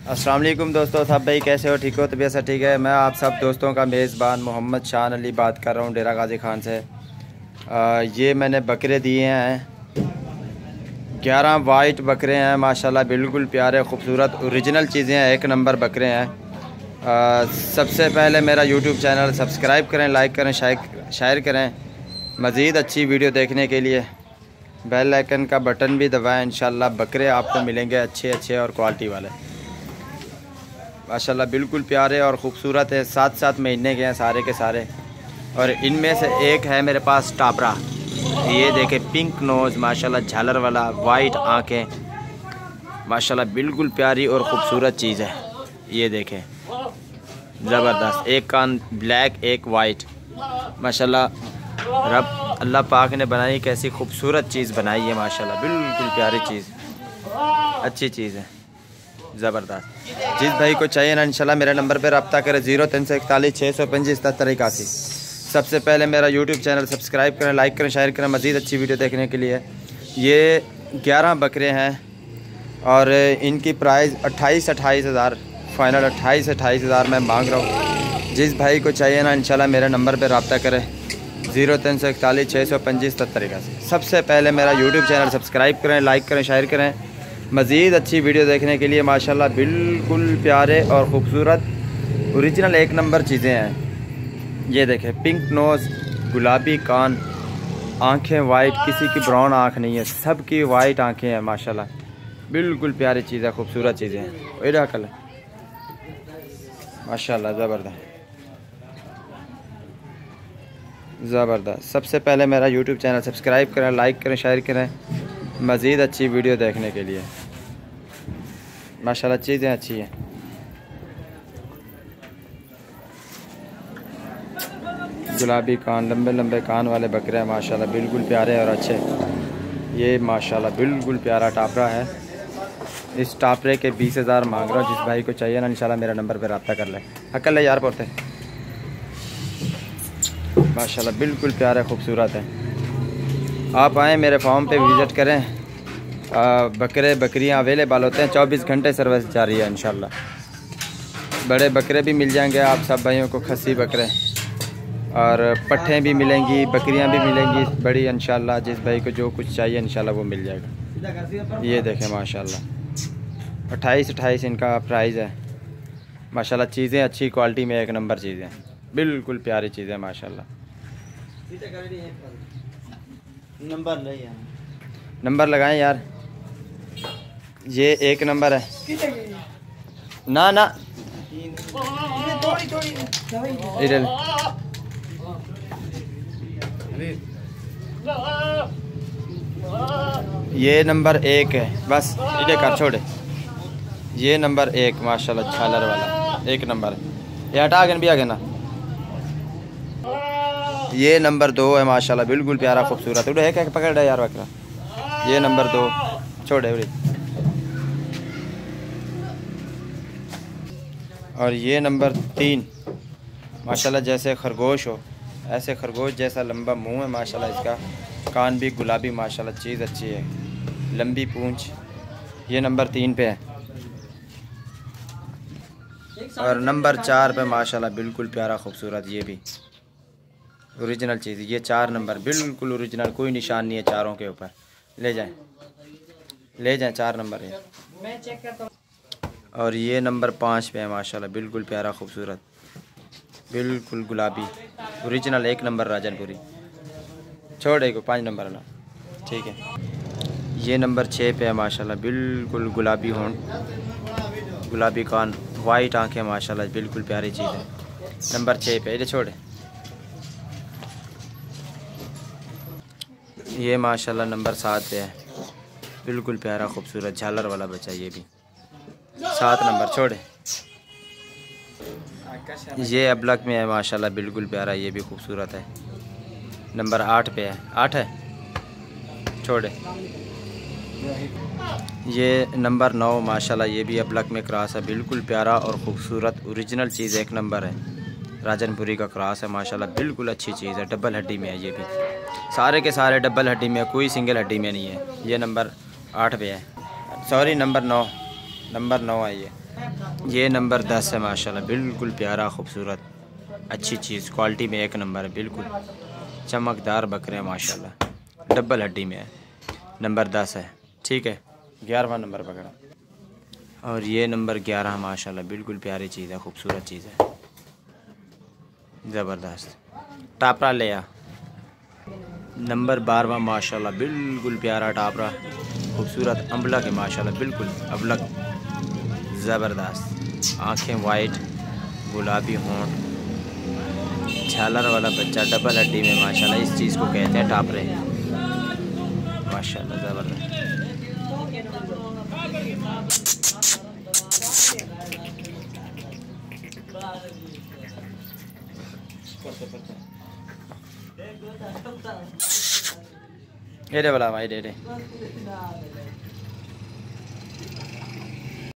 अस्सलाम वालेकुम दोस्तों, सब भाई कैसे हो? ठीक हो? तबीयत से ठीक है? मैं आप सब दोस्तों का मेज़बान मोहम्मद शान अली बात कर रहा हूँ डेरा गाजी खान से। ये मैंने बकरे दिए हैं, 11 वाइट बकरे हैं माशाल्लाह, बिल्कुल प्यारे खूबसूरत ओरिजिनल चीज़ें हैं, एक नंबर बकरे हैं। सबसे पहले मेरा यूट्यूब चैनल सब्सक्राइब करें, लाइक करें, शेयर करें। मज़ीद अच्छी वीडियो देखने के लिए बेल आइकन का बटन भी दबाएं। इंशाल्लाह बकरे आपको मिलेंगे अच्छे और क्वालिटी वाले माशाल्लाह, बिल्कुल प्यारे और ख़ूबसूरत है। 7-7 महीने के हैं सारे के सारे। और इनमें से एक है मेरे पास टापरा, ये देखें, पिंक नोज़ माशाल्लाह, झालर वाला, वाइट आँखें माशाल्लाह, बिल्कुल प्यारी और ख़ूबसूरत चीज़ है। ये देखें, ज़बरदस्त, एक कान ब्लैक एक वाइट माशाल्लाह। रब अल्लाह पाक ने बनाई, कैसी खूबसूरत चीज़ बनाई है माशाल्लाह, बिल्कुल प्यारी चीज़, अच्छी चीज़ है, ज़बरदस्त। जिस भाई को चाहिए ना इंशाल्लाह मेरे नंबर पर रब्ता करें, 0341 625 7781। सबसे पहले मेरा यूट्यूब चैनल सब्सक्राइब करें, लाइक करें, शेयर करें। मज़ीद अच्छी वीडियो देखने के लिए ये 11 बकरे हैं और इनकी प्राइस 28 हज़ार, फाइनल 28 हज़ार मैं मांग रहा हूँ। जिस भाई को चाहिए ना इंशाल्लाह मेरे नंबर पर रब्ता करें, 0341 625 7781। सबसे पहले मेरा यूट्यूब चैनल सब्सक्राइब करें, लाइक करें, शेयर करें। मज़ीद अच्छी वीडियो देखने के लिए माशाल्लाह, बिल्कुल प्यारे और ख़ूबसूरत ओरिजिनल एक नंबर चीज़ें हैं। ये देखें, पिंक नोज़, गुलाबी कान, आंखें वाइट, किसी की ब्राउन आँख नहीं है, सब की वाइट आंखें हैं माशाल्लाह, बिल्कुल प्यारी चीज़ है, खूबसूरत चीज़ें हैं। वही कल माशाल्लाह, ज़बरदस्त। सबसे पहले मेरा यूट्यूब चैनल सब्सक्राइब करें, लाइक करें, शेयर करें। मज़ीद अच्छी वीडियो देखने के लिए माशाल्लाह, चीज़ें अच्छी हैं। गुलाबी कान, लंबे लंबे कान वाले बकरे हैं माशाल्लाह, बिल्कुल प्यारे और अच्छे। ये माशाल्लाह बिल्कुल प्यारा टापरा है। इस टापरे के 20 हज़ार मांग रहा हूँ। जिस भाई को चाहिए ना इंशाल्लाह मेरा नंबर पर रब्ता कर ले। अकल है यार पोते माशाल्लाह, बिल्कुल प्यारे खूबसूरत है। आप आएँ मेरे फार्म पे विज़िट करें। बकरे बकरियां अवेलेबल होते हैं, 24 घंटे सर्विस जारी है इंशाल्लाह। बड़े बकरे भी मिल जाएंगे आप सब भाइयों को, खस्सी बकरे और पट्ठें भी मिलेंगी, बकरियां भी मिलेंगी बड़ी इंशाल्लाह। जिस भाई को जो कुछ चाहिए इंशाल्लाह वो मिल जाएगा। ये देखें माशाल्लाह, 28 इनका प्राइस है माशाल्लाह। चीज़ें अच्छी क्वालिटी में, एक नंबर चीज़ें, बिल्कुल प्यारी चीज़ें माशाल्लाह। नंबर लगाएं यार, ये एक नंबर है ना ना इधर। ये नंबर 1 है, बस इधर कर छोड़े। ये नंबर 1 माशाल्लाह, झालर वाला एक नंबर है। ये हटा के भी आगे ना। ये नंबर 2 है माशाल्लाह, बिल्कुल प्यारा खूबसूरत। उड़े है क्या पकड़ है यार बकरा। ये नंबर 2 छोड़े उड़ी। और ये नंबर 3 माशाल्लाह, जैसे खरगोश हो ऐसे खरगोश जैसा लंबा मुंह है माशाल्लाह। इसका कान भी गुलाबी माशाल्लाह, चीज़ अच्छी है, लंबी पूंछ। ये नंबर 3 पे है। और नंबर 4 पे माशाल्लाह, बिल्कुल प्यारा खूबसूरत, ये भी ओरिजिनल चीज़। ये 4 नंबर बिल्कुल ओरिजिनल, कोई निशान नहीं है चारों के ऊपर। ले जाएं 4 नंबर है। मैं चेक करता हूँ। और ये नंबर 5 पे है माशाल्लाह, बिल्कुल प्यारा खूबसूरत, बिल्कुल गुलाबी ओरिजिनल एक नंबर राजनपुरी। छोड़े को 5 नंबर ना, ठीक है। ये नंबर 6 पे है माशाल्लाह, बिल्कुल गुलाबी होंठ, गुलाबी कान, वाइट आंखें माशाल्लाह, बिल्कुल प्यारी चीज़ है। नंबर 6 पे ये छोड़े। ये माशाल्लाह नंबर 7 पे है, बिल्कुल प्यारा खूबसूरत झालर वाला बच्चा। ये भी 7 नंबर छोड़े। ये अबलक में है माशाल्लाह, बिल्कुल प्यारा, ये भी खूबसूरत है। नंबर 8 पे है, 8 है छोड़े। ये नंबर 9 माशाल्लाह, ये भी अबलक में क्रॉस है, बिल्कुल प्यारा और ख़ूबसूरत ओरिजिनल चीज़, एक नंबर है। राजनपुरी का क्रॉस है माशाल्लाह, बिल्कुल अच्छी चीज़ है। डबल हड्डी में है, ये भी सारे के सारे डबल हड्डी में, कोई सिंगल हड्डी में नहीं है। ये नंबर 8 पे है, सॉरी नंबर 9। नंबर 9 है ये नंबर 10 है माशाल्लाह, बिल्कुल प्यारा खूबसूरत अच्छी चीज़, क्वालिटी में एक नंबर है, बिल्कुल चमकदार बकरे हैं माशाल्लाह, डबल हड्डी में है, नंबर 10 है। ठीक है, 11वां नंबर पकड़ा और ये नंबर 11 माशाल्लाह, बिल्कुल प्यारी चीज़ है, खूबसूरत चीज़ है, ज़बरदस्त टापरा ले आ। नंबर 12वां माशाल्लाह, बिल्कुल प्यारा टापरा, खूबसूरत अम्बला के माशाल्लाह, बिल्कुल अबलक ज़बरदस्त, आँखें वाइट, गुलाबी होंठ, झालर वाला बच्चा, डबल हड्डी में माशाल्लाह, इस चीज़ को कहते हैं टापरे माशाल्लाह, ज़बरदस्त। ये दे बोला भाई, दे